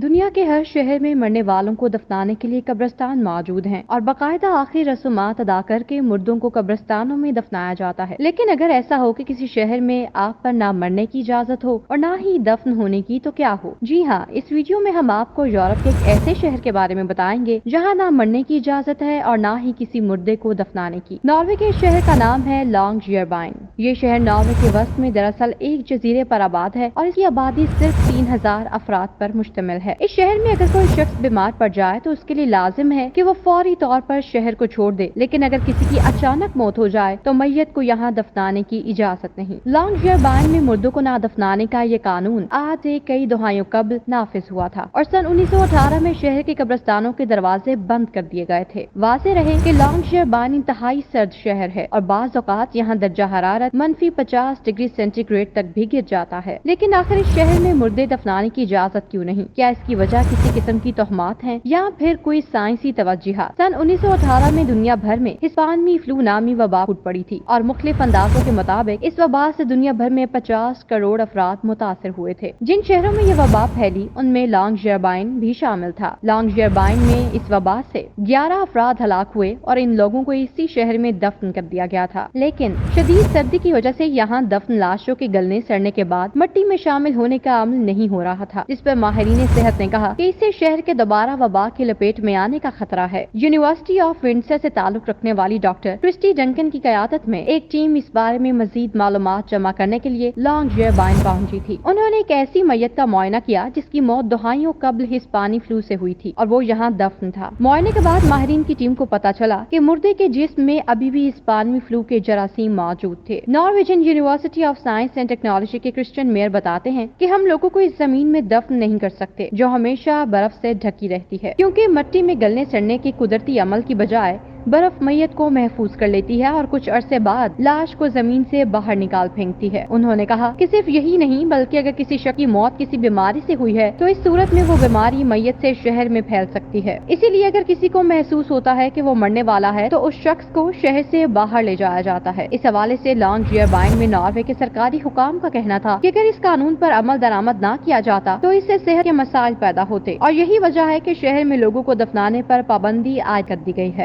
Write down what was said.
दुनिया के हर शहर में मरने वालों को दफनाने के लिए कब्रिस्तान मौजूद हैं और बाकायदा आखिरी रस्मात अदा करके मुर्दों को कब्रिस्तानों में दफनाया जाता है। लेकिन अगर ऐसा हो कि किसी शहर में आप पर ना मरने की इजाजत हो और ना ही दफन होने की, तो क्या हो? जी हाँ, इस वीडियो में हम आपको यूरोप के एक ऐसे शहर के बारे में बताएंगे जहाँ ना मरने की इजाजत है और ना ही किसी मुर्दे को दफनाने की। नॉर्वे के इस शहर का नाम है लॉन्गजेरबाइन। ये शहर नॉर्वे के वस्त में दरअसल एक जजीरे पर आबाद है और इसकी आबादी सिर्फ 3000 अफराद पर मुश्तमिल है। इस शहर में अगर कोई शख्स बीमार पड़ जाए तो उसके लिए लाजिम है कि वो फौरी तौर पर शहर को छोड़ दे, लेकिन अगर किसी की अचानक मौत हो जाए तो मैयत को यहाँ दफनाने की इजाजत नहीं। लॉन्गजेरबाइन में मुर्दों को ना दफनाने का ये कानून आज से कई दहाइयों कबल नाफिज हुआ था और सन 1918 में शहर के कब्रिस्तानों के दरवाजे बंद कर दिए गए थे। वाज़ेह रहे कि लॉन्गजेरबाइन इंतहाई सर्द शहर है और बाज़ औक़ात यहाँ दर्जा हरारत -50 डिग्री सेंटीग्रेड तक भी गिर जाता है। लेकिन आखिर इस शहर में मुर्दे दफनाने की इजाजत क्यों नहीं? क्या इसकी वजह किसी किस्म की तोहमात है या फिर कोई साइंसी तवज्जुहात? सन 1918 में दुनिया भर में हिस्पानी फ्लू नामी वबा फूट पड़ी थी और मुख्तलिफ अंदाजों के मुताबिक इस वबा से दुनिया भर में 50 करोड़ अफराद मुतासर हुए थे। जिन शहरों में ये वबा फैली उनमें लॉन्गजेरबाइन भी शामिल था। लॉन्गजेरबाइन में इस वबा से 11 अफराद हलाक हुए और इन लोगों को इसी शहर में दफन कर दिया गया था। लेकिन शदीद सर्दी की वजह से यहाँ दफन लाशों के गलने सड़ने के बाद मिट्टी में शामिल होने का अमल नहीं हो रहा था, जिस पर माहिरीन सेहत ने कहा कि इससे शहर के दोबारा वबा की लपेट में आने का खतरा है। यूनिवर्सिटी ऑफ विंडसर से ताल्लुक रखने वाली डॉक्टर क्रिस्टी डंकन की क़यादत में एक टीम इस बारे में मजीद मालूमात जमा करने के लिए लॉन्गजेरबाइन पहुंची थी। उन्होंने एक ऐसी मैयत का मुआयना किया जिसकी मौत दहाइयों कबल हिस्पानी फ्लू से हुई थी और वो यहाँ दफन था। मुआयने के बाद माहिरीन की टीम को पता चला कि मुर्दे के जिस्म में अभी भी हिस्पानी फ्लू के जरासीम मौजूद थे। Norwegian university of science and technology के क्रिश्चियन मेयर बताते हैं कि हम लोगों को इस जमीन में दफन नहीं कर सकते जो हमेशा बर्फ से ढकी रहती है, क्योंकि मिट्टी में गलने सड़ने के कुदरती अमल की बजाय बर्फ मैयत को महफूज कर लेती है और कुछ अरसे बाद लाश को जमीन से बाहर निकाल फेंकती है। उन्होंने कहा कि सिर्फ यही नहीं बल्कि अगर किसी शख्स की मौत किसी बीमारी से हुई है तो इस सूरत में वो बीमारी मैयत से शहर में फैल सकती है। इसीलिए अगर किसी को महसूस होता है कि वो मरने वाला है तो उस शख्स को शहर से बाहर ले जाया जाता है। इस हवाले से लॉन्गजेरबाइन में नॉर्वे के सरकारी हुकाम का कहना था कि अगर इस कानून पर अमल दरामद न किया जाता तो इससे सेहत के मसाइल पैदा होते और यही वजह है कि शहर में लोगों को दफनाने पर पाबंदी आयद कर दी गई है।